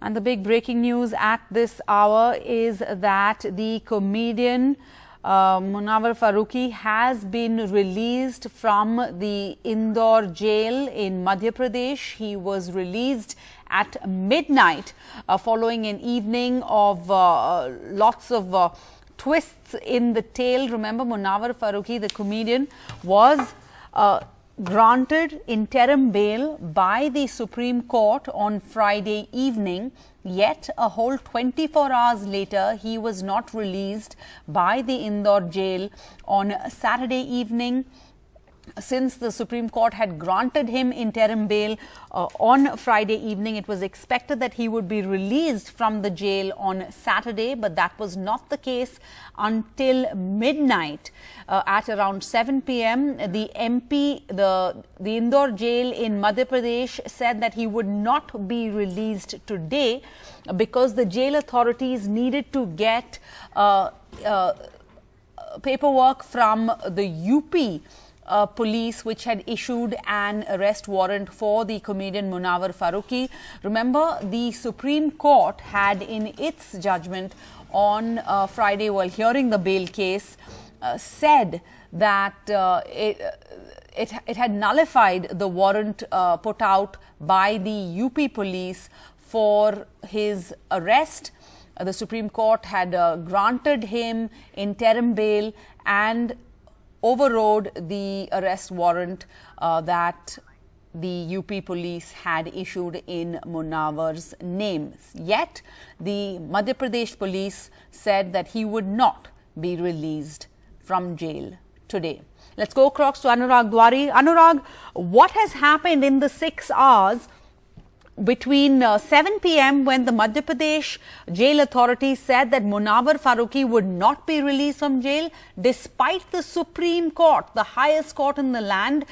And the big breaking news at this hour is that the comedian Munawar Faruqui has been released from the Indore jail in Madhya Pradesh. He was released at midnight following an evening of lots of twists in the tale. Remember, Munawar Faruqui, the comedian, was granted interim bail by the Supreme Court on Friday evening. Yet, a whole 24 hours later, he was not released by the Indore jail on Saturday evening. Since the Supreme Court had granted him interim bail on Friday evening, it was expected that he would be released from the jail on Saturday, but that was not the case until midnight. At around 7 p.m., the MP, the Indore jail in Madhya Pradesh, said that he would not be released today because the jail authorities needed to get paperwork from the UP police, which had issued an arrest warrant for the comedian Munawar Faruqui. Remember, the Supreme Court had in its judgment on Friday, while hearing the bail case, said that it had nullified the warrant put out by the UP police for his arrest. The Supreme Court had granted him interim bail and overrode the arrest warrant that the UP police had issued in Munawar's name. Yet, the Madhya Pradesh police said that he would not be released from jail today. Let's go across to Anurag Dwari. Anurag, what has happened in the 6 hours between 7 p.m. when the Madhya Pradesh jail authorities said that Munawar Faruqui would not be released from jail, despite the Supreme Court, the highest court in the land,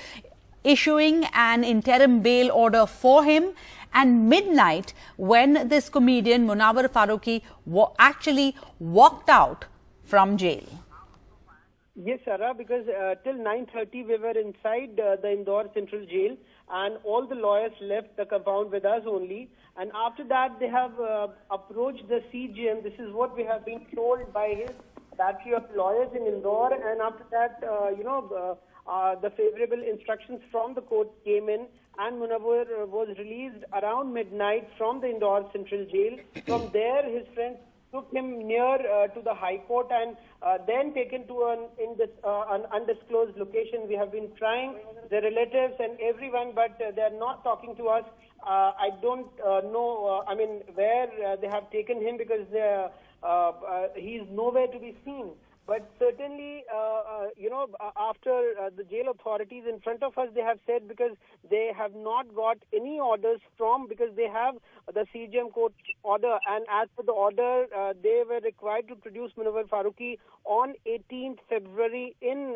issuing an interim bail order for him, and midnight when this comedian Munawar Faruqui actually walked out from jail? Yes, Sarah, because till 9:30 we were inside the Indore Central Jail, and all the lawyers left the compound with us only. And after that, they have approached the CGM. This is what we have been told by his battery of lawyers in Indore. And after that, the favorable instructions from the court came in, and Munawar was released around midnight from the Indore Central Jail. From there, his friends took him near to the High Court and then taken to an undisclosed location. We have been trying the relatives and everyone, but they are not talking to us. I don't know, where they have taken him, because he is nowhere to be seen. But certainly, after the jail authorities in front of us, they have said, because they have not got any orders because they have the CGM court order, and as per the order, they were required to produce Munawar Faruqui on 18th February in,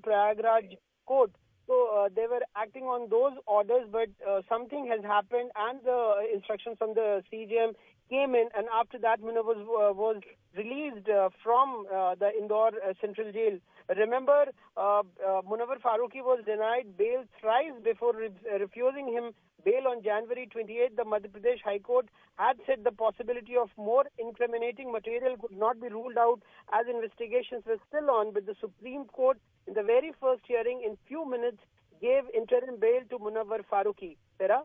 Prayagraj court. So they were acting on those orders, but something has happened, and the instructions from the CGM came in, and after that, Munawar was released from the Indore Central Jail. Remember, Munawar Faruqui was denied bail thrice before refusing him bail on January 28th. The Madhya Pradesh High Court had said the possibility of more incriminating material could not be ruled out as investigations were still on, but the Supreme Court, in the very first hearing, in few minutes, gave interim bail to Munawar Faruqui. Sarah?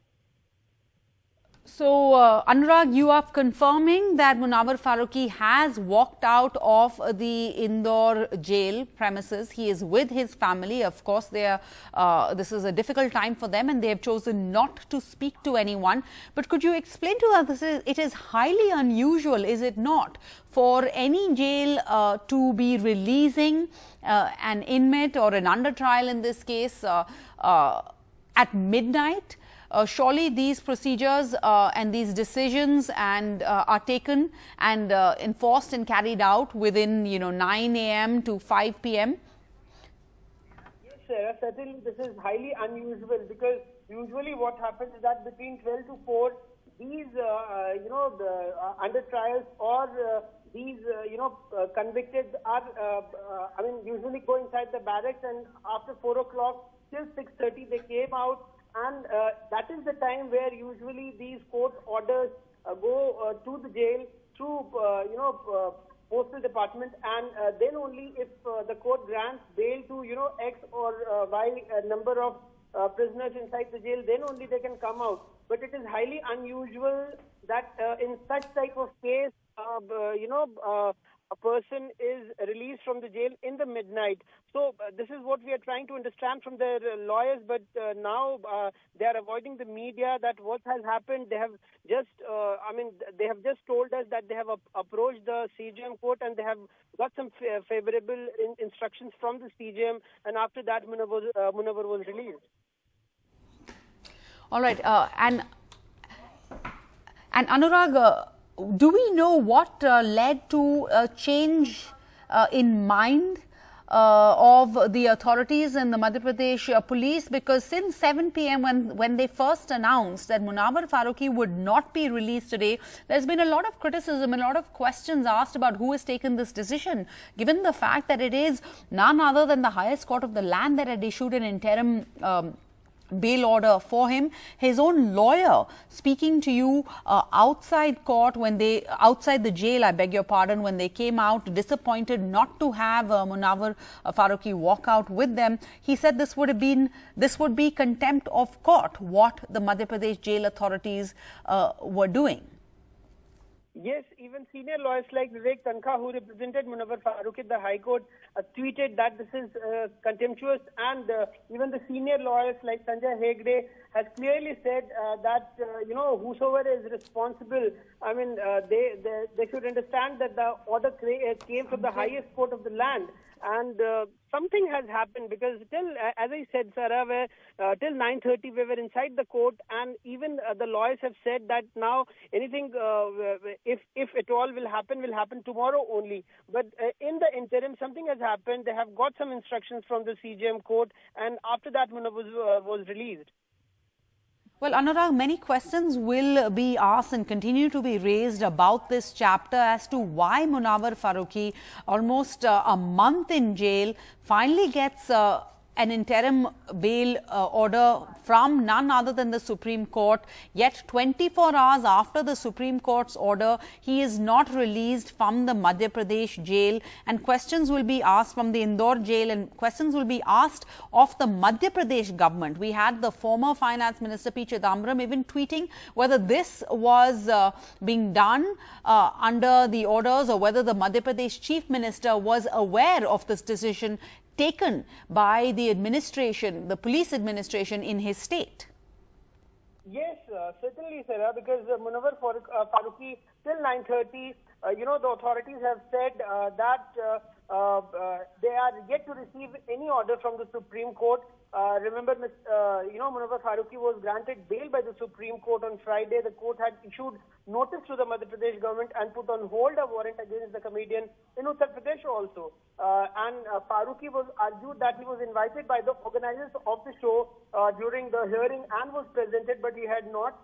So, Anurag, you are confirming that Munawar Faruqui has walked out of the Indore jail premises. He is with his family. Of course, this is a difficult time for them, and they have chosen not to speak to anyone. But could you explain to us, it is highly unusual, is it not, for any jail to be releasing an inmate or an under trial in this case at midnight? Surely these procedures and these decisions are taken and enforced and carried out within 9 a.m. to 5 p.m. Yes, Sarah, certainly this is highly unusual, because usually what happens is that between 12 to 4, these the under trials or these convicted are usually go inside the barracks, and after 4 o'clock till 6:30 they came out. And that is the time where usually these court orders go to the jail through, postal department, and then only if the court grants bail to, X or Y number of prisoners inside the jail, then only they can come out. But it is highly unusual that in such type of case, a person is released from the jail in the midnight. So this is what we are trying to understand from their lawyers, but now they are avoiding the media that what has happened. They have just, they have just told us that they have approached the CJM court and they have got some favorable instructions from the CJM, and after that Munawar was released. All right, and Anurag, do we know what led to a change in mind of the authorities and the Madhya Pradesh police? Because since 7 p.m. when they first announced that Munawar Faruqui would not be released today, there's been a lot of criticism and a lot of questions asked about who has taken this decision, given the fact that it is none other than the highest court of the land that had issued an interim bail order for him. His own lawyer speaking to you outside court, outside the jail, I beg your pardon, when they came out disappointed not to have Munawar Faruqui walk out with them, he said this would be contempt of court, what the Madhya Pradesh jail authorities were doing. Yes, even senior lawyers like Vivek Tankha, who represented Munawar Faruqui at the High Court, tweeted that this is contemptuous, and even the senior lawyers like Sanjay Hegde has clearly said that whosoever is responsible, they should understand that the order came from the highest court of the land. And something has happened, because till, as I said, Sarah, till 9:30 we were inside the court, and even the lawyers have said that now anything, if at all will happen tomorrow only. But in the interim, something has happened. They have got some instructions from the CJM court, and after that Munawar was released. Well, Anurag, many questions will be asked and continue to be raised about this chapter as to why Munawar Faruqui, almost a month in jail, finally gets an interim bail order from none other than the Supreme Court. Yet 24 hours after the Supreme Court's order, he is not released from the Madhya Pradesh jail, and questions will be asked from the Indore jail, and questions will be asked of the Madhya Pradesh government. We had the former Finance Minister P. Chidambaram even tweeting whether this was being done under the orders, or whether the Madhya Pradesh Chief Minister was aware of this decision taken by the administration, the police administration in his state. Yes, certainly, Sarah, because Munawar Faruqui till 9:30, the authorities have said that they are yet to receive any order from the Supreme Court. Remember, Munawar Faruqui was granted bail by the Supreme Court on Friday. The court had issued notice to the Madhya Pradesh government and put on hold a warrant against the comedian in Uttar Pradesh also. And Faruqui was argued that he was invited by the organizers of the show during the hearing and was presented, but he had not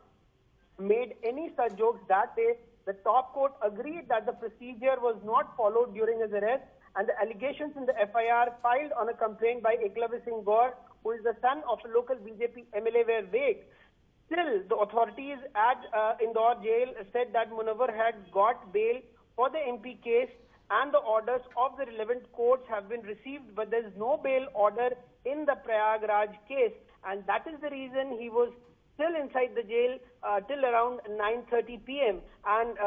made any such jokes that day. The top court agreed that the procedure was not followed during his arrest, and the allegations in the FIR filed on a complaint by Eklavya Singh Gaur, who is the son of a local BJP MLA, were vague. Still, the authorities at Indore jail said that Munawar had got bail for the MP case, and the orders of the relevant courts have been received, but there is no bail order in the Prayagraj case, and that is the reason he was still inside the jail till around 9:30 p.m. And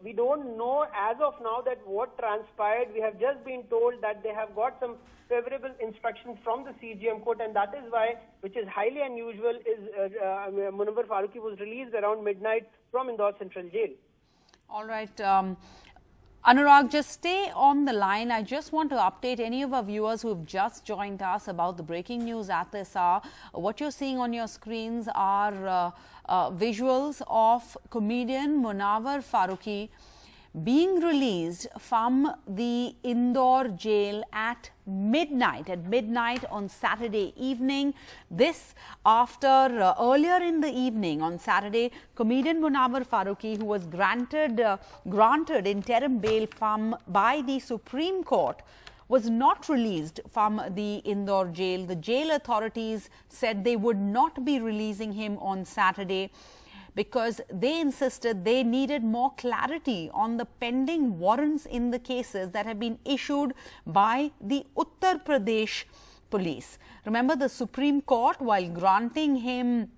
we don't know as of now that what transpired. We have just been told that they have got some favorable instructions from the CJM court, and that is why, which is highly unusual, is Munawar Faruqui was released around midnight from Indore Central Jail. All right. Anurag, just stay on the line. I just want to update any of our viewers who have just joined us about the breaking news at this hour. What you're seeing on your screens are visuals of comedian Munawar Faruqui being released from the Indore jail at midnight on Saturday evening. This after earlier in the evening on Saturday, comedian Munawar Faruqui, who was granted interim bail by the Supreme Court, was not released from the Indore jail. The jail authorities said they would not be releasing him on Saturday. because they insisted they needed more clarity on the pending warrants in the cases that have been issued by the Uttar Pradesh police. Remember, the Supreme Court, while granting him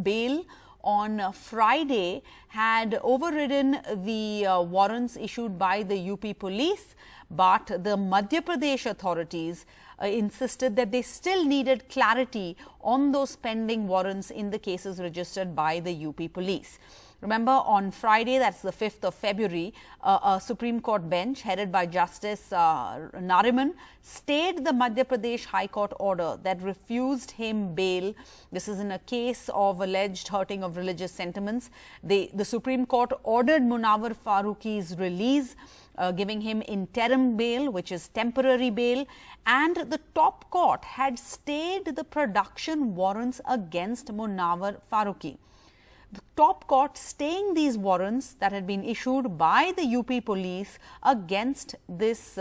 bail on Friday, had overridden the warrants issued by the UP police, but the Madhya Pradesh authorities insisted that they still needed clarity on those pending warrants in the cases registered by the UP police. Remember, on Friday, that's the 5th of February, a Supreme Court bench headed by Justice Nariman stayed the Madhya Pradesh High Court order that refused him bail. This is in a case of alleged hurting of religious sentiments. The Supreme Court ordered Munawar Faruqui's release, giving him interim bail, which is temporary bail, and the top court had stayed the production warrants against Munawar Faruqui. The top court staying these warrants that had been issued by the UP police against this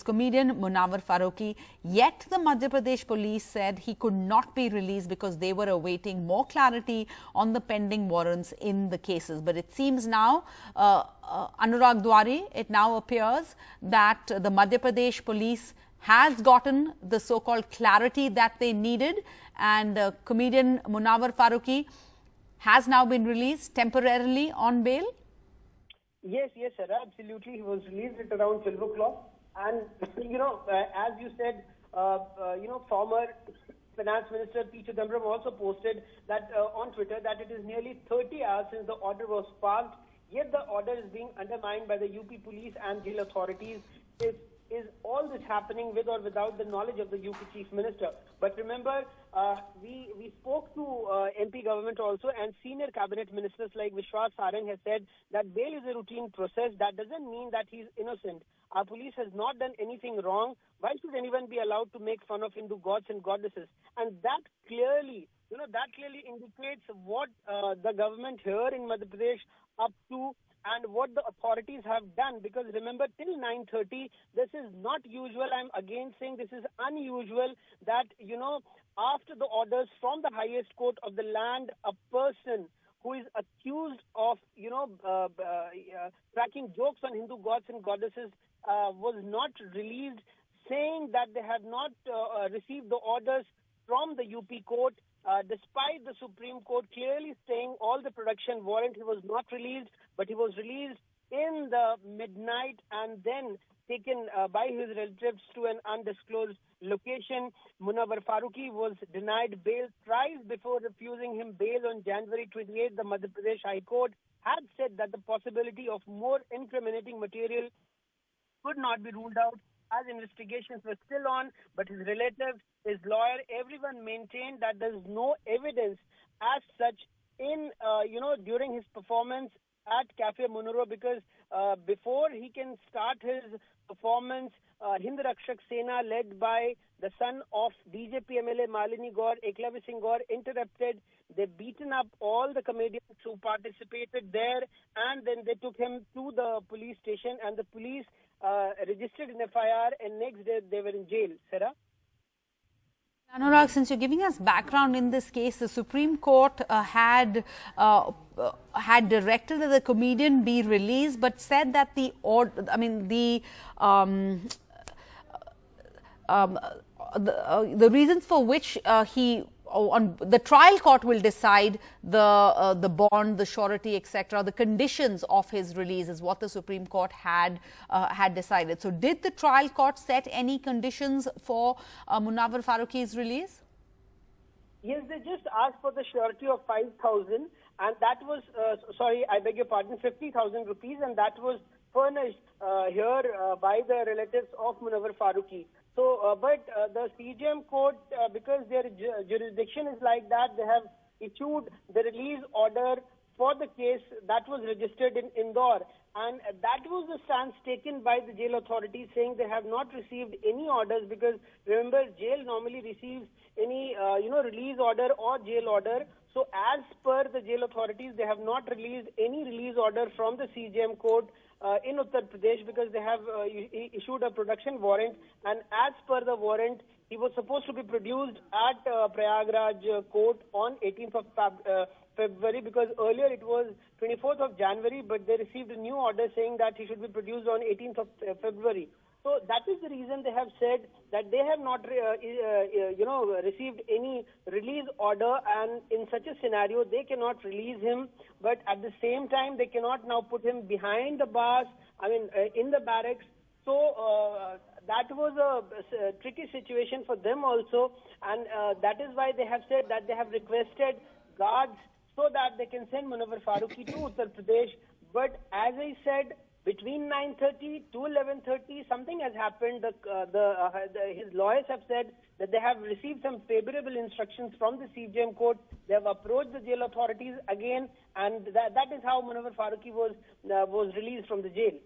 comedian Munawar Faruqui, yet the Madhya Pradesh police said he could not be released because they were awaiting more clarity on the pending warrants in the cases. But it seems now, Anurag Dwari, it now appears that the Madhya Pradesh police has gotten the so-called clarity that they needed, and comedian Munawar Faruqui has now been released temporarily on bail? Yes, sir, absolutely. He was released at around 12 o'clock. And, as you said, former Finance Minister P. Chidambaram also posted that on Twitter that it is nearly 30 hours since the order was passed, yet the order is being undermined by the UP police and jail authorities. Is all this happening with or without the knowledge of the UP Chief Minister? But remember, we spoke to MP government also, and senior cabinet ministers like Vishwas Sarang has said that bail is a routine process. That doesn't mean that he's innocent. Our police has not done anything wrong. Why should anyone be allowed to make fun of Hindu gods and goddesses? And that clearly, indicates what the government here in Madhya Pradesh up to, and what the authorities have done. Because remember, till 9:30, this is not usual. I'm again saying this is unusual that, after the orders from the highest court of the land, a person who is accused of, cracking jokes on Hindu gods and goddesses was not released, saying that they have not received the orders from the UP court. Despite the Supreme Court clearly saying all the production warrant, he was not released, but he was released in the midnight and then taken by his relatives to an undisclosed location. Munawar Faruqui was denied bail thrice before refusing him bail on January 28. The Madhya Pradesh High Court had said that the possibility of more incriminating material could not be ruled out, as investigations were still on, but his relatives, his lawyer, everyone maintained that there is no evidence as such in, during his performance at Cafe Munawar, because before he can start his performance, Hind Rakshak Sena, led by the son of DJP MLA Malini Gaur, Eklavya Singh Gaur, interrupted. They beaten up all the comedians who participated there, and then they took him to the police station, and the police registered an FIR, and next day they were in jail. Sarah? Anurag, since you're giving us background in this case, the Supreme Court had directed that the comedian be released, but said that the reasons for which the trial court will decide the bond, the surety, etc. The conditions of his release is what the Supreme Court had decided. So, did the trial court set any conditions for Munawar Faruqui's release? Yes, they just asked for the surety of 5,000, and that was, I beg your pardon, 50,000 rupees, and that was furnished here by the relatives of Munawar Faruqui. So, but the CJM court, because their jurisdiction is like that, they have issued the release order for the case that was registered in Indore. And that was the stance taken by the jail authorities, saying they have not received any orders, because remember, jail normally receives any, release order or jail order. So as per the jail authorities, they have not released any release order from the CJM court in Uttar Pradesh, because they have issued a production warrant, and as per the warrant, he was supposed to be produced at Prayagraj court on 18th of February, because earlier it was 24th of January, but they received a new order saying that he should be produced on 18th of February. So that is the reason they have said that they have not, received any release order, and in such a scenario they cannot release him. But at the same time, they cannot now put him behind the bars. In the barracks. So that was a tricky situation for them also, and that is why they have said that they have requested guards so that they can send Munawar Faruqui to Uttar Pradesh. But as I said, between 9:30 to 11:30, something has happened. His lawyers have said that they have received some favorable instructions from the CJM court. They have approached the jail authorities again, and that is how Munawar Faruqui was released from the jail.